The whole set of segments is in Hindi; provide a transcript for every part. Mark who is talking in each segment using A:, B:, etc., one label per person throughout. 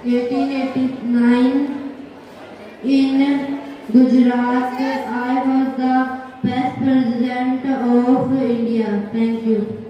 A: 1889 in Gujarat, I was the best president of India. Thank you.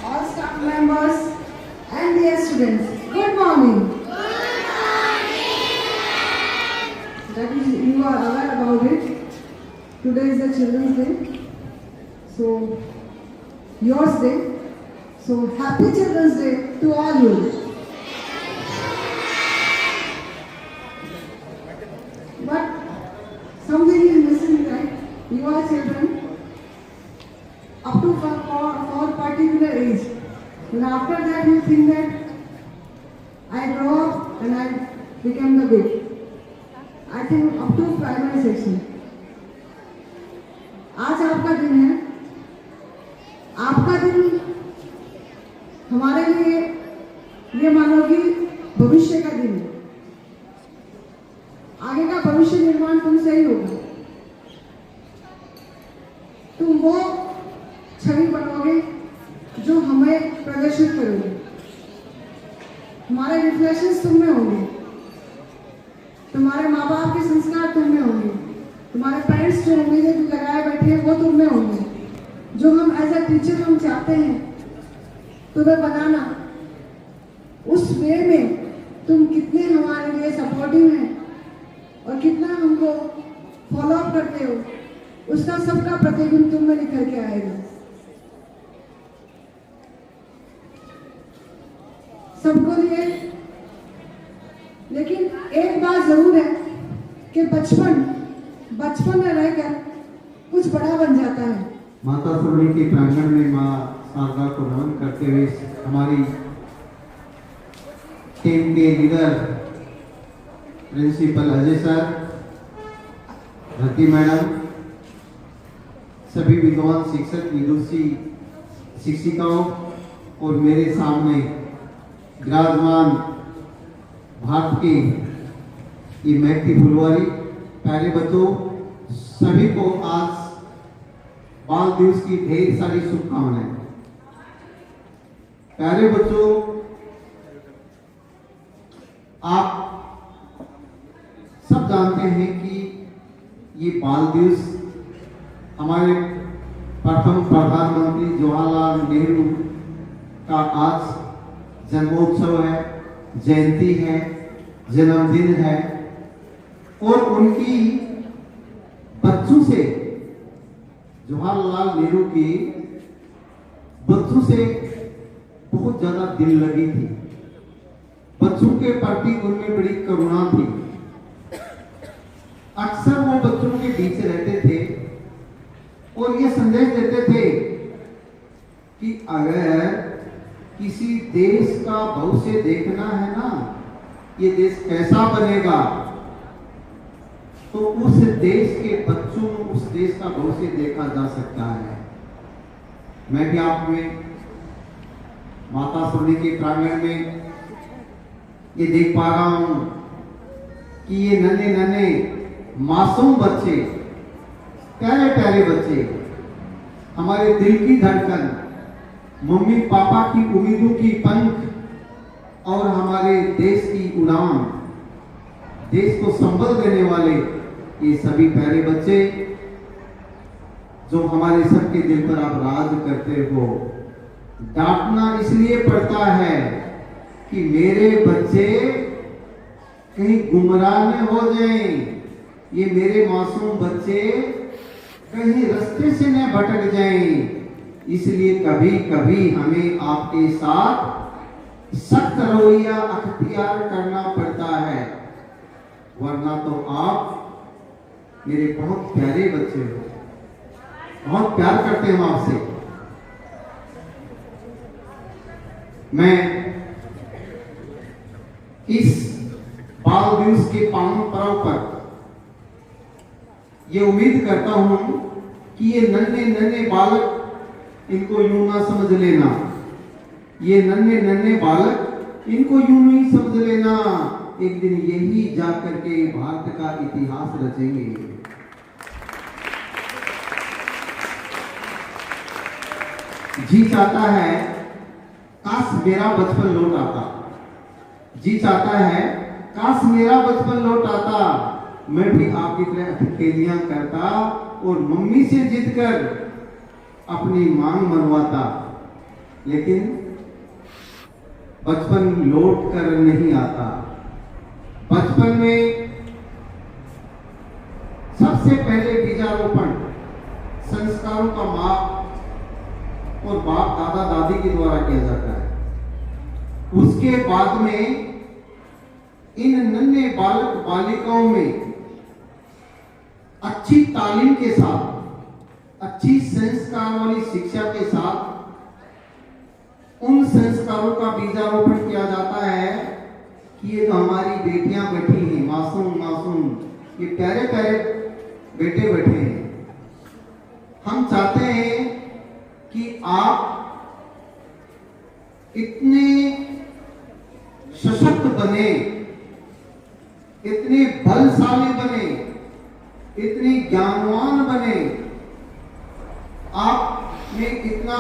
B: All staff members and dear students, good morning. That is, you are aware about it. Today is the Children's Day. So, yours day. So, happy Children's Day to all you. But something is missing, right? You are children up to for particular age. And after that you think that I grow up and I become the big. I think up to primary section. आज आपका दिन है. आपका दिन हमारे लिए ये मानो कि भविष्य का दिन है. आगे का भविष्य निर्माण तुमसे ही होगा. तुम वो छवि बनोगे जो हमें प्रदर्शित करोगे. हमारे रिफ्लेक्शंस तुम में होंगे. तुम्हारे माँ बाप के संस्कार तुम में होंगे. तुम्हारे पेरेंट्स जो उम्मीदें लगाए बैठे हैं वो तुम में होंगे. जो हम एज अ टीचर हम चाहते हैं तुम्हें बनाना, उस वे में तुम कितने हमारे लिए सपोर्टिव हैं और कितना हमको फॉलो अप करते हो, उसका सबका प्रतिबिंब तुम में निकल के आएगा. सबको लिए. लेकिन एक बात जरूर है कि बचपन में रहकर कुछ बड़ा बन जाता है.
C: माता सुरभि के प्रांगण में माँ शारदा को नमन करते हुए हमारी टीम के लीडर प्रिंसिपल अजय सर, धरती मैडम, सभी विद्वान शिक्षक, विदुषी शिक्षिकाओं और मेरे सामने विराजमान भारत के ये मैत्री फुलवारी प्यारे बच्चों, सभी को आज बाल दिवस की ढेर सारी शुभकामनाएं. प्यारे बच्चों, आप सब जानते हैं कि ये बाल दिवस हमारे प्रथम प्रधानमंत्री जवाहरलाल नेहरू का आज जन्मोत्सव है, जयंती है, जन्मदिन है. और उनकी बच्चों से, जवाहरलाल नेहरू की बच्चों से बहुत ज्यादा दिल लगी थी. बच्चों के प्रति उनमें बड़ी करुणा थी. अक्सर वो बच्चों के बीच रहते थे और ये संदेश देते थे कि अगर किसी देश का भविष्य देखना है ना, ये देश कैसा बनेगा, तो उस देश के बच्चों में उस देश का भविष्य देखा जा सकता है. मैं भी आप में माता सुरभि के प्रांगण में ये देख पा रहा हूं कि ये नन्हे नन्हे मासूम बच्चे, प्यारे प्यारे बच्चे, हमारे दिल की धड़कन, मम्मी पापा की उम्मीदों की पंख और हमारे देश की उड़ान, देश को संबल देने वाले ये सभी प्यारे बच्चे जो हमारे सबके दिल पर आप राज करते हो. डांटना इसलिए पड़ता है कि मेरे बच्चे कहीं गुमराह न हो जाएं, ये मेरे मासूम बच्चे कहीं रास्ते से न भटक जाएं. इसलिए कभी कभी हमें आपके साथ सख्त रवैया अख्तियार करना पड़ता है, वरना तो आप मेरे बहुत प्यारे बच्चे हो. बहुत प्यार करते हैं हम आपसे। मैं इस बाल दिवस के पावन पर्व पर ये उम्मीद करता हूं कि ये नन्हे नन्हे बालक इनको यूं ना समझ लेना, ये नन्हे नन्हे बालक इनको यूं नहीं समझ लेना, एक दिन यही जाकर के भारत का इतिहास रचेंगे। जी चाहता है काश मेरा बचपन लौट आता, जी चाहता है काश मेरा बचपन लौट आता, मैं भी आपकी तरह अटखेलियां करता और मम्मी से जिद कर अपनी मांग मनवाता। लेकिन बचपन लौट कर नहीं आता। बचपन में सबसे पहले बीजारोपण संस्कारों का माँ और बाप दादा दादी के द्वारा किया जाता है। उसके बाद में इन नन्हे बालक बालिकाओं में अच्छी तालीम के साथ, अच्छी संस्कार वाली शिक्षा के साथ उन संस्कारों का बीजारोपण किया जाता है कि ये जो हमारी बेटियां बैठी हैं, मासूम मासूम, ये प्यारे प्यारे बेटे बैठे हैं, हम चाहते हैं कि आप इतने सशक्त बने, इतने बलशाली बने, इतने ज्ञानवान बने, आप में इतना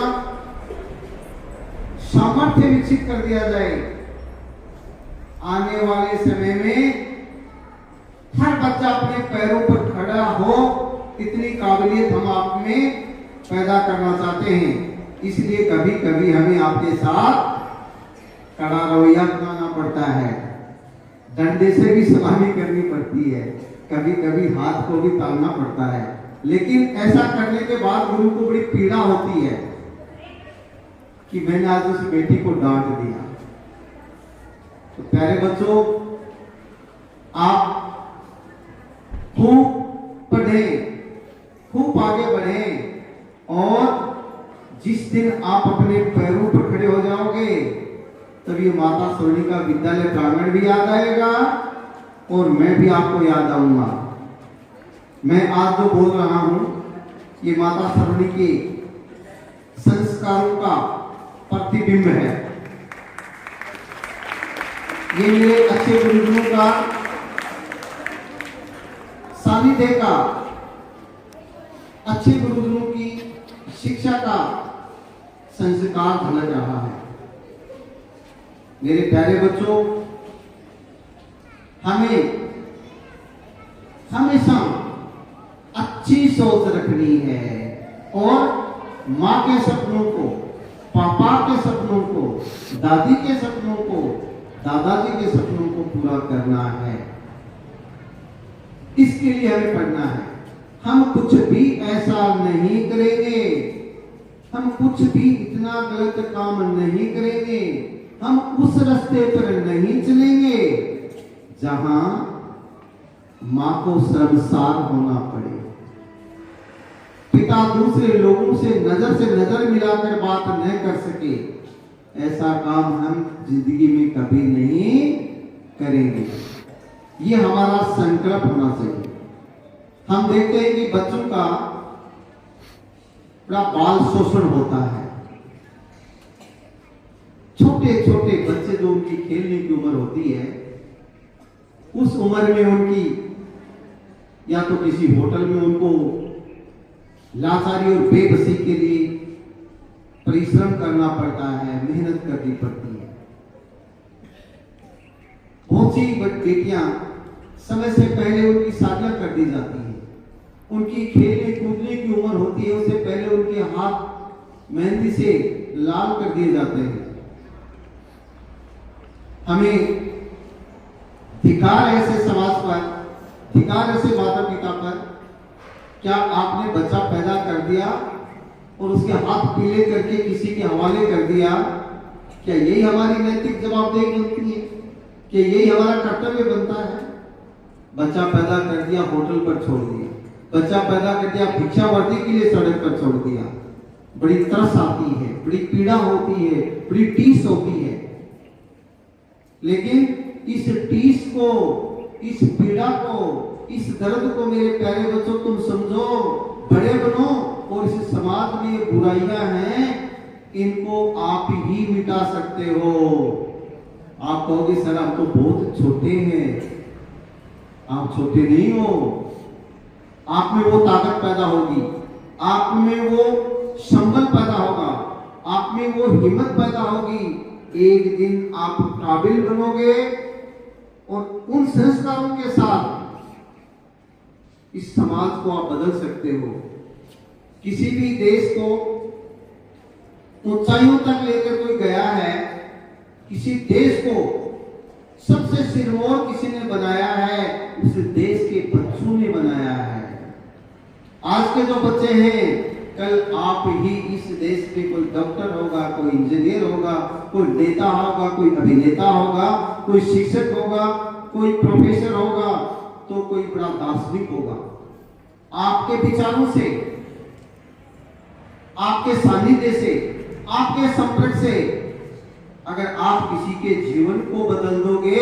C: सामर्थ्य विकसित कर दिया जाए, आने वाले समय में हर बच्चा अपने पैरों पर खड़ा हो, इतनी काबिलियत हम आप में पैदा करना चाहते हैं। इसलिए कभी कभी हमें आपके साथ कड़ा रवैया अपनाना पड़ता है, डंडे से भी सलामी करनी पड़ती है, कभी कभी हाथ को भी तालना पड़ता है, लेकिन ऐसा करने के बाद गुरु को बड़ी पीड़ा होती है कि मैंने आज उस बेटी को डांट दिया। तो प्यारे बच्चों, आप खूब पढ़ें, खूब आगे बढ़ें, और जिस दिन आप अपने पैरों पर खड़े हो जाओगे तब ये माता स्वर्णिका विद्यालय प्रांगण भी याद आएगा और मैं भी आपको याद आऊंगा। मैं आज जो बोल रहा हूं ये माता स्वर्णी के संस्कारों का प्रतिबिंब है। ये मेरे अच्छे गुरुजनों का सानिध्य का, अच्छे गुरुजनों की शिक्षा का संस्कार झलक रहा है। मेरे प्यारे बच्चों, हमें हमेशा अच्छी सोच रखनी है और माँ के सपनों को, पापा के सपनों को, दादी के सपनों को, दादाजी के सपनों को पूरा करना है। इसके लिए हमें पढ़ना है। हम कुछ भी ऐसा नहीं करेंगे, हम कुछ भी इतना गलत काम नहीं करेंगे, हम उस रास्ते पर नहीं चलेंगे जहां मां को शर्मसार होना पड़े, पिता दूसरे लोगों से नजर मिलाकर बात न कर सके। ऐसा काम हम जिंदगी में कभी नहीं करेंगे। ये हमारा संकल्प होना चाहिए। हम देखते हैं कि बच्चों का बड़ा बाल शोषण होता है। छोटे छोटे बच्चे जो उनकी खेलने की उम्र होती है, उस उम्र में उनकी या तो किसी होटल में उनको लाचारी और बेबसी के लिए परिश्रम करना पड़ता है, मेहनत करनी पड़ती है। बहुत सी बेटियां समय से पहले उनकी शादियां कर दी जाती हैं। उनकी खेलने कूदने की उम्र होती है, उससे पहले उनके हाथ मेहंदी से लाल कर दिए जाते हैं। हमें धिक्कार है ऐसे समाज पर, धिक्कार ऐसे माता पिता पर। क्या आपने बच्चा पैदा कर दिया और उसके हाथ पीले करके किसी के हवाले कर दिया? क्या यही हमारी नैतिक जवाबदेही बनती है? क्या यही हमारा कर्तव्य बनता है? बच्चा पैदा कर दिया, होटल पर छोड़ दिया, बच्चा पैदा कर दिया, भिक्षावृत्ति के लिए सड़क पर छोड़ दिया। बड़ी तरस आती है, बड़ी पीड़ा होती है, बड़ी टीस होती है। लेकिन इस टीस को, इस पीड़ा को, इस दर्द को मेरे प्यारे बच्चों तुम समझो, बड़े बनो और इस समाज में ये बुराइयां हैं, इनको आप ही मिटा सकते हो। आप कहोगे सर आप तो बहुत छोटे हैं। आप छोटे नहीं हो। आप में वो ताकत पैदा होगी, आप में वो संबल पैदा होगा, आप में वो हिम्मत पैदा होगी। एक दिन आप काबिल बनोगे और उन संस्कारों के साथ इस समाज को आप बदल सकते हो। किसी भी देश को ऊंचाइयों तक लेकर कोई गया है, किसी देश को सबसे सिरमौर किसी ने बनाया है, उस देश के बच्चों ने बनाया है। आज के जो बच्चे हैं, कल आप ही इस देश के कोई डॉक्टर होगा, कोई इंजीनियर होगा, कोई नेता होगा, कोई अभिनेता होगा, कोई शिक्षक होगा, कोई प्रोफेसर होगा, तो कोई बड़ा दार्शनिक होगा। आपके विचारों से, आपके सानिध्य से, आपके संपर्क से अगर आप किसी के जीवन को बदल दोगे,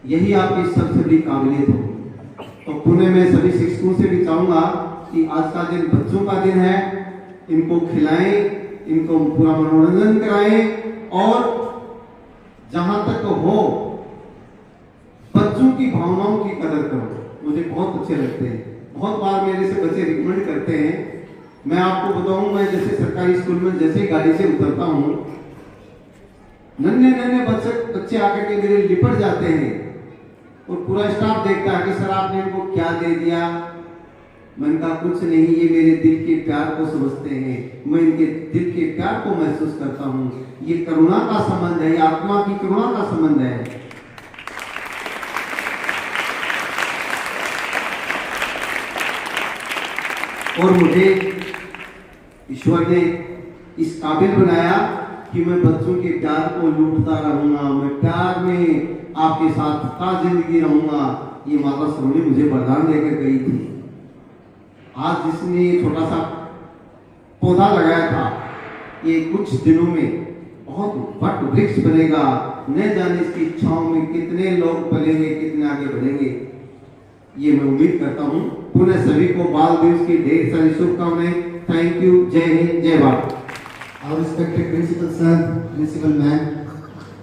C: यही आपकी सबसे बड़ी काबिलियत होगी। तो पुणे में सभी शिक्षकों से भी चाहूंगा कि आज का दिन बच्चों का दिन है, इनको खिलाएं, इनको पूरा मनोरंजन कराएं और जहां तक हो बच्चों की भावनाओं की कदर करो। मुझे बहुत अच्छे लगते हैं। बहुत बार मेरे से बच्चे रिकमेंड करते हैं। मैं आपको बताऊं, मैं जैसे सरकारी स्कूल में जैसे गाड़ी से उतरता हूं, नन्हे नन्हे बच्चे आकर के मेरे लिपट जाते हैं और पूरा स्टाफ देखता है कि सर आपने इनको क्या दे दिया। मैंने कहा कुछ नहीं, ये मेरे दिल के प्यार को समझते हैं, मैं इनके दिल के प्यार को महसूस करता हूँ। ये करुणा का संबंध है, ये आत्मा की करुणा का संबंध है। और मुझे ईश्वर ने इस काबिल बनाया कि मैं बच्चों के प्यार को लूटता रहूंगा, मैं प्यार में आपके साथ ता जिंदगी रहूंगा। ये माता सरोनी मुझे वरदान देकर गई थी। आज जिसने ये छोटा सा पौधा लगाया था, ये कुछ दिनों में बहुत वट वृक्ष बनेगा। न जाने इसकी इच्छाओं में कितने लोग पलेंगे, कितने आगे बढ़ेंगे, ये मैं उम्मीद करता हूँ। पुनः सभी को बाल दिवस की ढेर सारी शुभकामनाएं। Thank you. जय हिंद, जय Bharat.
D: Our respected principal sir, principal ma'am,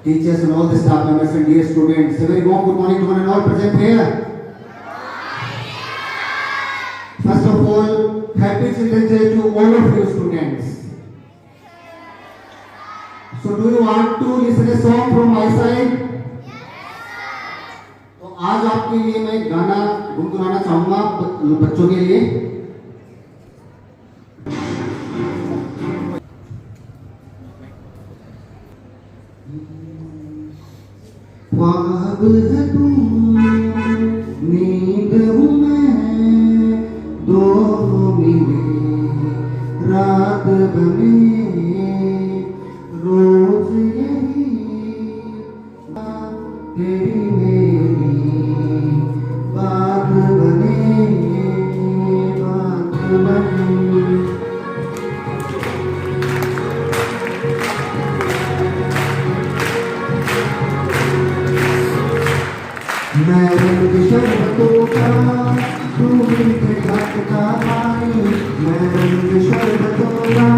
D: teachers and all the staff members and dear students, a very warm good morning to one and all present here. First of all, happy Children's Day to all of you students. So do you want to listen a song from my side? तो आज आपके लिए मैं एक गाना गुनगुनाना चाहूंगा बच्चों के लिए। ख्वाब है तुम, नींद हूँ मैं, दोनों मिले रात बने, रोज यही तेरी मेरी बात बने, बात बने। मैं रंग शरबतों का, तू मीठे घाट का पानी। मैं रंग शरबतों का,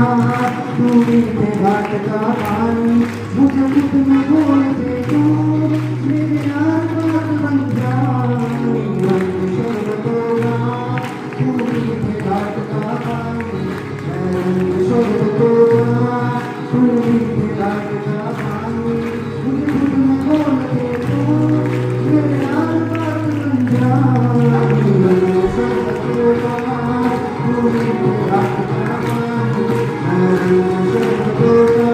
D: तू मीठे घाट का पानी। मुझे खुद में बोल दे तू, मेरे आसपास बन जाए। रंग शरबतों का, तू मीठे घाट का पानी। मैं रंग शरबतों का, तू मीठे घाट का पानी। मुझे खुद में बोल दे तू, मेरे आसपास बन जाए। रंग शरबतों का, तू मीठे घाट का पानी। मैं रंग शरबतों का,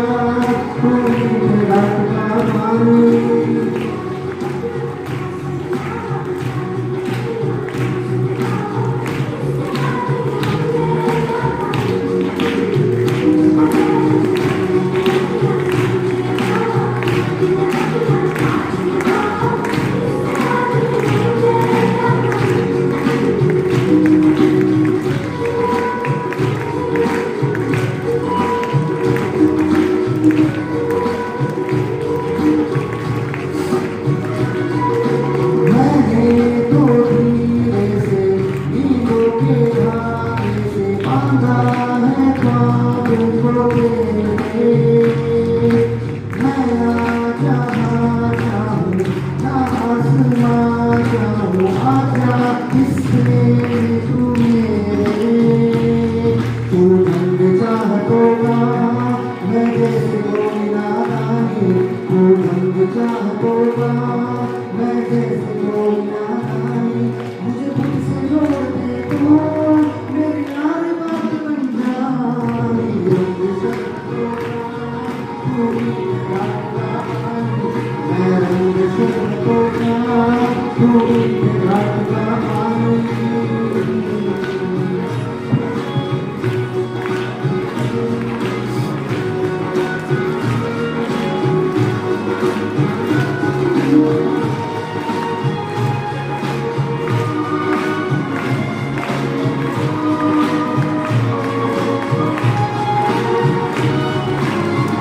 D: तू मीठे घाट का पानी।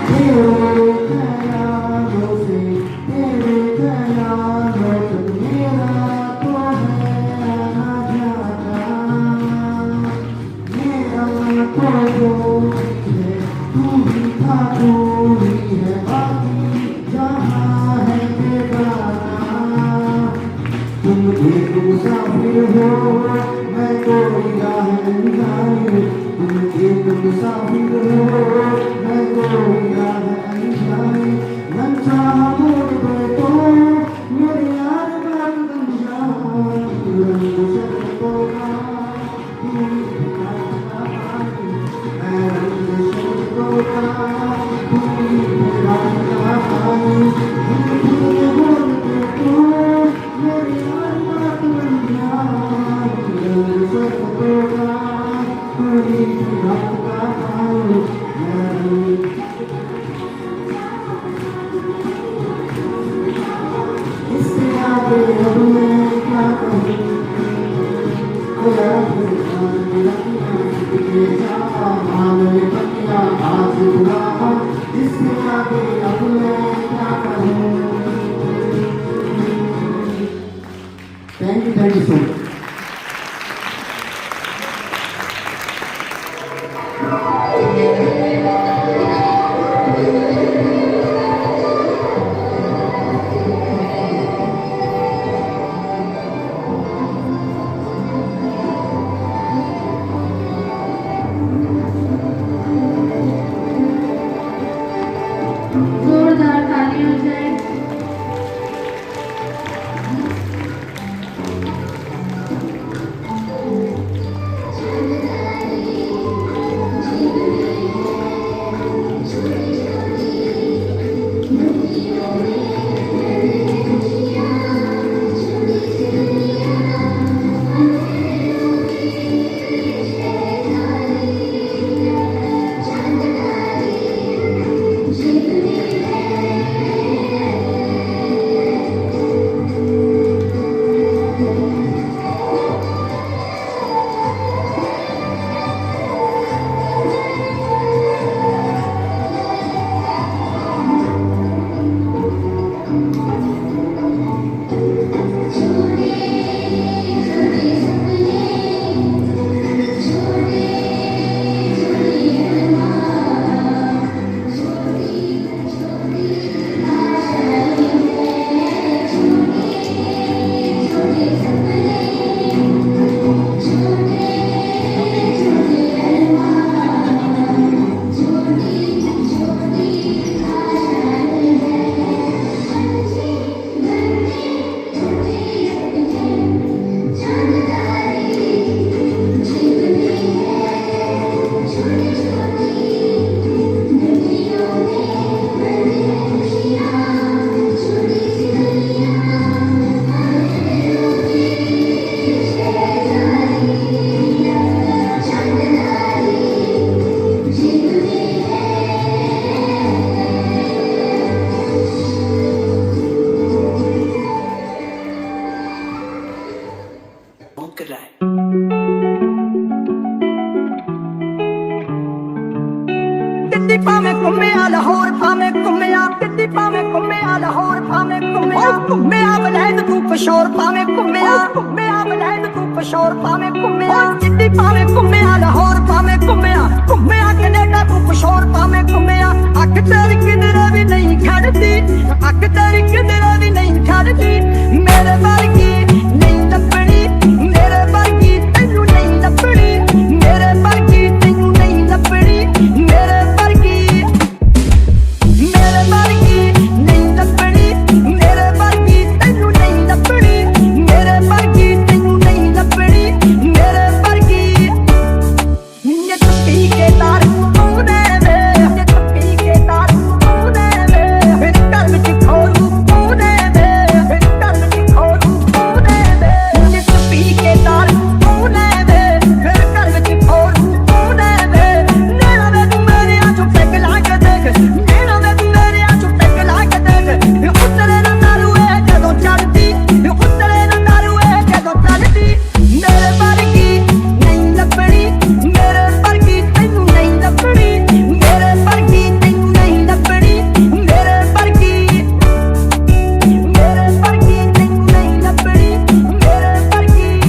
D: तेरे ख्यालों से, तेरे ख्यालों तक मेरा तो है आना जाना, मेरा तो जो है तू ही था, तू ही है, बाकी जहाँ है बेगाना। तुम एक मुसाफिर हो, मैं कोई राह नहीं जानी, तुम एक मुसाफिर हो, मैं कोई राह नहीं जानी। मन चाहा मोड़ बैठो, मेरे यार बात बन जाए, रंग शर्तों का तू ही रास्ता पानी, मैं रंग शर्तों का तू ही रास्ता पानी। धीरे बोल के तू मेरे यार बात बन जाए, रंग शर्तों का तू ही रास्ता पानी, मैं रंग। इससे आगे अब मैं क्या कहूँ, मेरा आज बुरा, इससे आगे अब मैं क्या कहूँ। Thank you so much.
A: जोरदार तालियों से
E: टिड्डी पावे घुम्मिया लाहौर पावे घुम्मिया टिड्डी पावे घुम्मिया लाहौर पावे घुम्मिया वलैद तू पशोर पावे घुम्मिया वलैद तू पशोर पावे घुम्मिया टिड्डी पावे घुम्मिया लाहौर पावे घुम्मिया